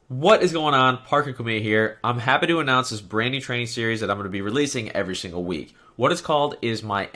What is going on? Parker Chmiel here. I'm happy to announce this brand new training series that I'm going to be releasing every single week. What it's called is my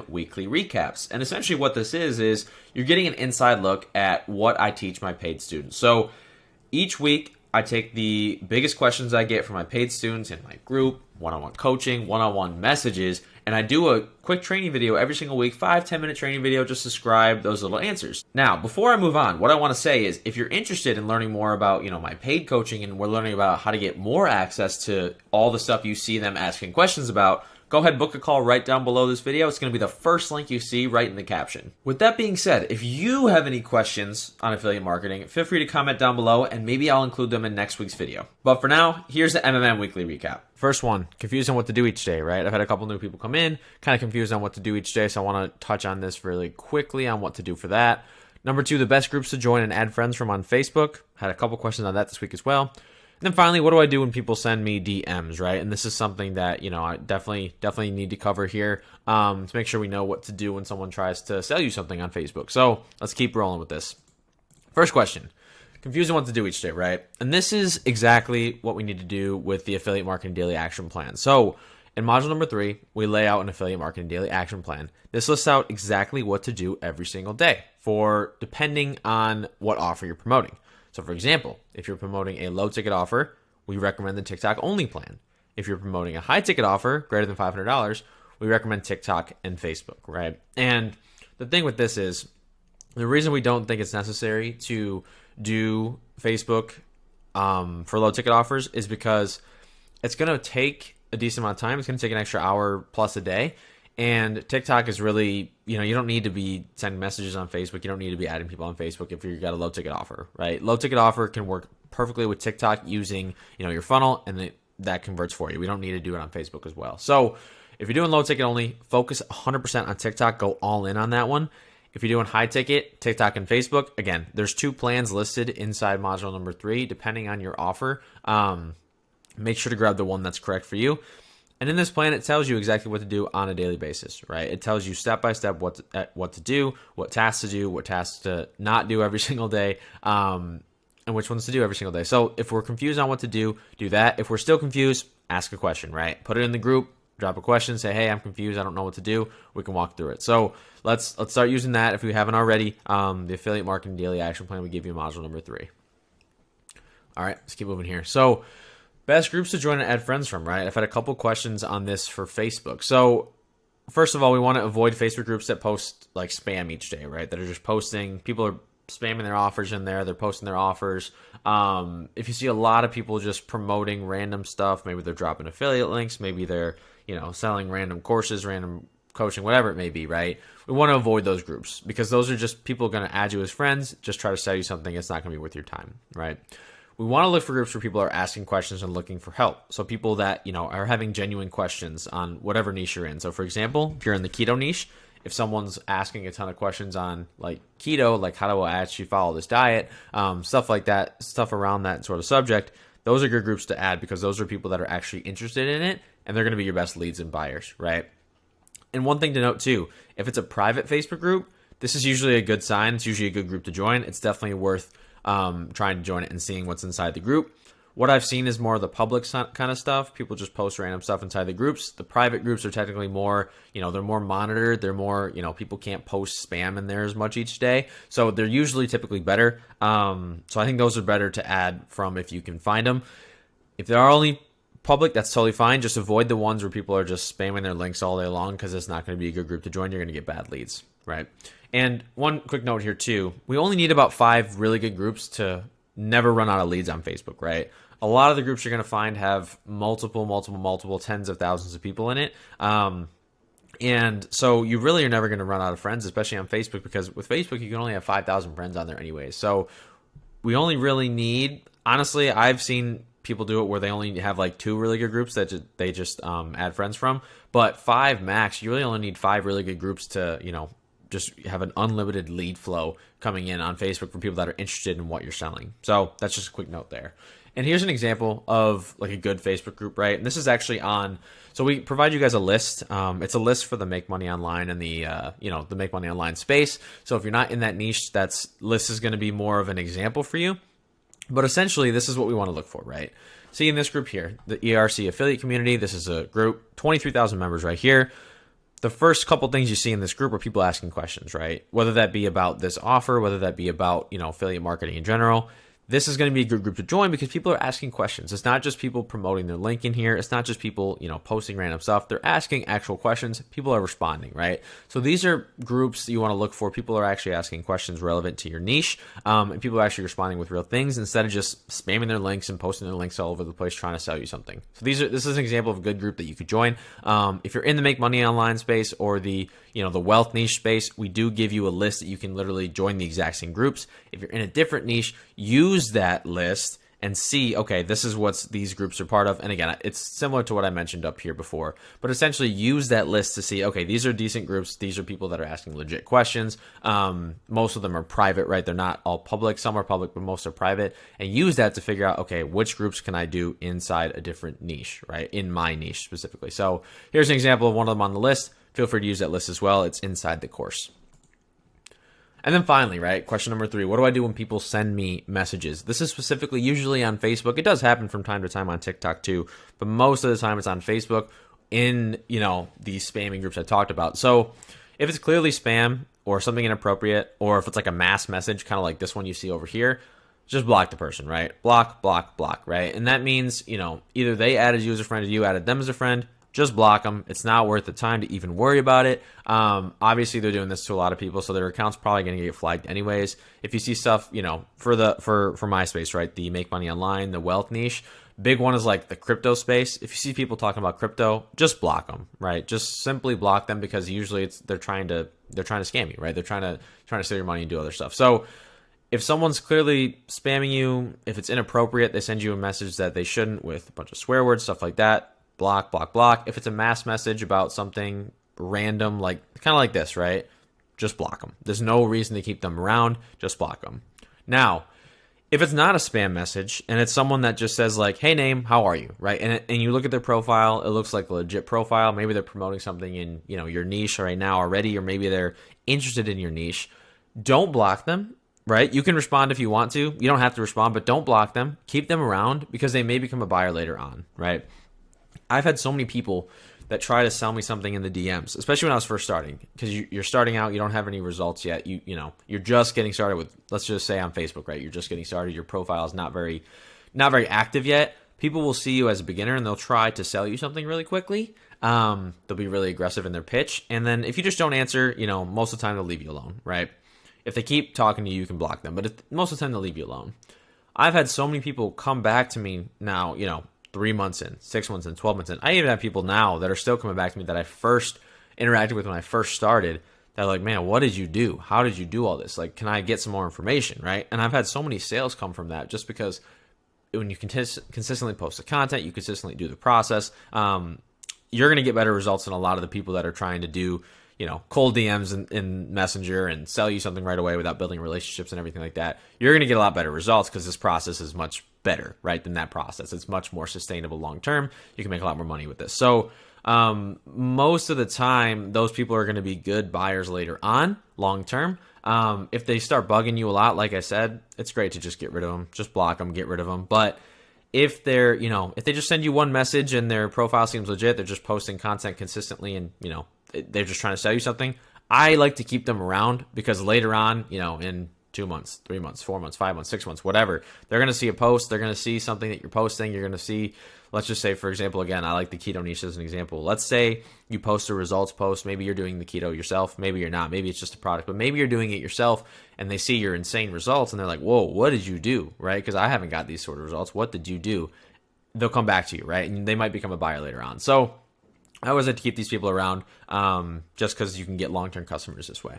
weekly recaps. And essentially what this is you're getting an inside look at what I teach my paid students. So each week I take the biggest questions I get from my paid students in my group, one-on-one coaching, one-on-one messages, and I do a quick training video every single week, 5-10 minute training video, just to describe those little answers. Now, before I move on, what I want to say is if you're interested in learning more about, my paid coaching, and we're learning about how to get more access to all the stuff you see them asking questions about, go ahead and book a call right down below this video. It's going to be the first link you see right in the caption. With that being said, if you have any questions on affiliate marketing, feel free to comment down below and maybe I'll include them in next week's video. But for now, here's the weekly recap. First one, confused on what to do each day, right? I've had a couple new people come in, kind of confused on what to do each day, so I want to touch on this really quickly on what to do for that. Number two, the best groups to join and add friends from on Facebook. Had a couple questions on that this week as well. And then finally, what do I do when people send me DMs, right? And this is something that, I definitely need to cover here to make sure we know what to do when someone tries to sell you something on Facebook. So let's keep rolling with this. First question, confused on what to do each day, right? And this is exactly what we need to do with the Affiliate Marketing Daily Action Plan. So in module number 3, we lay out an Affiliate Marketing Daily Action Plan. This lists out exactly what to do every single day for depending on what offer you're promoting. So for example, if you're promoting a low ticket offer, we recommend the TikTok only plan. If you're promoting a high ticket offer greater than $500, we recommend TikTok and Facebook, right? And the thing with this is the reason we don't think it's necessary to do Facebook for low ticket offers is because it's going to take a decent amount of time. It's going to take an extra hour plus a day. And TikTok is really, you don't need to be sending messages on Facebook. You don't need to be adding people on Facebook if you've got a low ticket offer, right? Low ticket offer can work perfectly with TikTok using, your funnel, and that converts for you. We don't need to do it on Facebook as well. So if you're doing low ticket only, focus 100% on TikTok. Go all in on that one. If you're doing high ticket, TikTok and Facebook, again, there's 2 plans listed inside module number 3, depending on your offer. Make sure to grab the one that's correct for you. And in this plan, it tells you exactly what to do on a daily basis, right? It tells you step by step what to do, what tasks to do, what tasks to not do every single day, and which ones to do every single day. So if we're confused on what to do that. If we're still confused, ask a question, right? Put it in the group, drop a question, say, hey, I'm confused, I don't know what to do. We can walk through it. So let's start using that if we haven't already. The Affiliate Marketing Daily Action Plan we give you in module number 3. All right, let's keep moving here. So best groups to join and add friends from, right? I've had a couple questions on this for Facebook. So first of all, we want to avoid Facebook groups that post like spam each day, right? That are just posting, people are spamming their offers in there. They're posting their offers. If you see a lot of people just promoting random stuff, maybe they're dropping affiliate links, maybe they're, selling random courses, random coaching, whatever it may be, right? We want to avoid those groups because those are just people going to add you as friends, just try to sell you something. It's not going to be worth your time, right? We want to look for groups where people are asking questions and looking for help. So people that, are having genuine questions on whatever niche you're in. So for example, if you're in the keto niche, if someone's asking a ton of questions on like keto, like how do I actually follow this diet, stuff like that, stuff around that sort of subject, those are good groups to add because those are people that are actually interested in it and they're going to be your best leads and buyers, right? And one thing to note too, if it's a private Facebook group, this is usually a good sign. It's usually a good group to join. It's definitely worth trying to join it and seeing what's inside the group. What I've seen is more of the public kind of stuff. People just post random stuff inside the groups. The private groups are technically more, they're more monitored. They're more, people can't post spam in there as much each day. So they're usually typically better. So I think those are better to add from if you can find them. If they are only public, that's totally fine. Just avoid the ones where people are just spamming their links all day long because it's not going to be a good group to join. You're going to get bad leads, right? And one quick note here too, we only need about 5 really good groups to never run out of leads on Facebook, right? A lot of the groups you're going to find have multiple tens of thousands of people in it. And so you really are never going to run out of friends, especially on Facebook, because with Facebook, you can only have 5,000 friends on there anyways. So we only really need, honestly, I've seen people do it where they only have like 2 really good groups that they just add friends from. But 5 max, you really only need 5 really good groups to, just have an unlimited lead flow coming in on Facebook for people that are interested in what you're selling. So that's just a quick note there. And here's an example of like a good Facebook group, right? And this is actually on, so we provide you guys a list. It's a list for the Make Money Online and the, the Make Money Online space. So if you're not in that niche, list is going to be more of an example for you. But essentially, this is what we want to look for, right? See in this group here, the ERC affiliate community, this is a group, 23,000 members right here. The first couple things you see in this group are people asking questions, right? Whether that be about this offer, whether that be about, affiliate marketing in general. This is going to be a good group to join because people are asking questions. It's not just people promoting their link in here. It's not just people, posting random stuff. They're asking actual questions. People are responding, right? So these are groups that you want to look for. People are actually asking questions relevant to your niche, and people are actually responding with real things instead of just spamming their links and posting their links all over the place trying to sell you something. So this is an example of a good group that you could join. If you're in the make money online space or the wealth niche space, we do give you a list that you can literally join the exact same groups. If you're in a different niche, use that list and see, okay, this is what these groups are part of. And again, it's similar to what I mentioned up here before, but essentially use that list to see, okay, these are decent groups. These are people that are asking legit questions. Most of them are private, right? They're not all public. Some are public, but most are private. And use that to figure out, okay, which groups can I do inside a different niche, right? In my niche specifically. So here's an example of one of them on the list. Feel free to use that list as well. It's inside the course. And then finally, right, question number 3, what do I do when people send me messages? This is specifically usually on Facebook. It does happen from time to time on TikTok too, but most of the time it's on Facebook in, these spamming groups I talked about. So if it's clearly spam or something inappropriate, or if it's like a mass message, kind of like this one you see over here, just block the person, right? Block, right? And that means, either they added you as a friend or you added them as a friend. Just block them. It's not worth the time to even worry about it. Obviously, they're doing this to a lot of people, so their account's probably going to get flagged anyways. If you see stuff, for my space, right, the make money online, the wealth niche, big one is like the crypto space. If you see people talking about crypto, just block them, right? Just simply block them because usually they're trying to scam you, right? They're trying to steal your money and do other stuff. So if someone's clearly spamming you, if it's inappropriate, they send you a message that they shouldn't with a bunch of swear words, stuff like that. Block. If it's a mass message about something random, like kind of like this, right? Just block them. There's no reason to keep them around. Just block them. Now, if it's not a spam message and it's someone that just says like, hey, name, how are you, right? And you look at their profile, it looks like a legit profile. Maybe they're promoting something in, your niche right now already, or maybe they're interested in your niche. Don't block them, right? You can respond if you want to. You don't have to respond, but don't block them. Keep them around because they may become a buyer later on, right? I've had so many people that try to sell me something in the DMs, especially when I was first starting, because you're starting out, you don't have any results yet. You're just getting started with, let's just say on Facebook, right? You're just getting started. Your profile is not very active yet. People will see you as a beginner and they'll try to sell you something really quickly. They'll be really aggressive in their pitch. And then if you just don't answer, most of the time they'll leave you alone, right? If they keep talking to you, you can block them, but most of the time they'll leave you alone. I've had so many people come back to me now, 3 months in, 6 months in, 12 months in. I even have people now that are still coming back to me that I first interacted with when I first started that are like, man, what did you do? How did you do all this? Like, can I get some more information, right? And I've had so many sales come from that just because when you consistently post the content, you consistently do the process, you're going to get better results than a lot of the people that are trying to do, cold DMs in Messenger and sell you something right away without building relationships and everything like that. You're going to get a lot better results because this process is much better, right, than that process. It's much more sustainable long term. You can make a lot more money with this. So most of the time, those people are going to be good buyers later on, long term. If they start bugging you a lot, like I said, it's great to just get rid of them. Just block them, get rid of them. But if they're, if they just send you one message and their profile seems legit, they're just posting content consistently and, they're just trying to sell you something, I like to keep them around because later on, in 2 months, 3 months, 4 months, 5 months, 6 months, whatever, they're going to see a post. They're going to see something that you're posting. You're going to see, let's just say, for example, again, I like the keto niche as an example. Let's say you post a results post. Maybe you're doing the keto yourself. Maybe you're not. Maybe it's just a product, but maybe you're doing it yourself and they see your insane results and they're like, whoa, what did you do, right? Because I haven't got these sort of results. What did you do? They'll come back to you, right? And they might become a buyer later on. So I always like to keep these people around just because you can get long-term customers this way.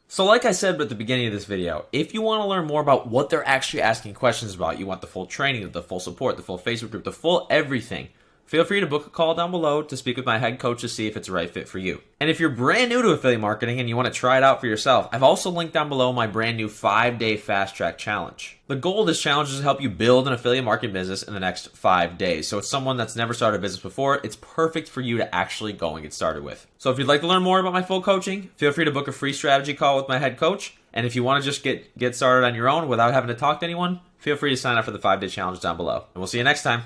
So like I said at the beginning of this video, if you want to learn more about what they're actually asking questions about, you want the full training, the full support, the full Facebook group, the full everything, feel free to book a call down below to speak with my head coach to see if it's the right fit for you. And if you're brand new to affiliate marketing and you want to try it out for yourself, I've also linked down below my brand new 5-day fast track challenge. The goal of this challenge is to help you build an affiliate marketing business in the next 5 days. So it's someone that's never started a business before. It's perfect for you to actually go and get started with. So if you'd like to learn more about my full coaching, feel free to book a free strategy call with my head coach. And if you want to just get started on your own without having to talk to anyone, feel free to sign up for the 5-day challenge down below. And we'll see you next time.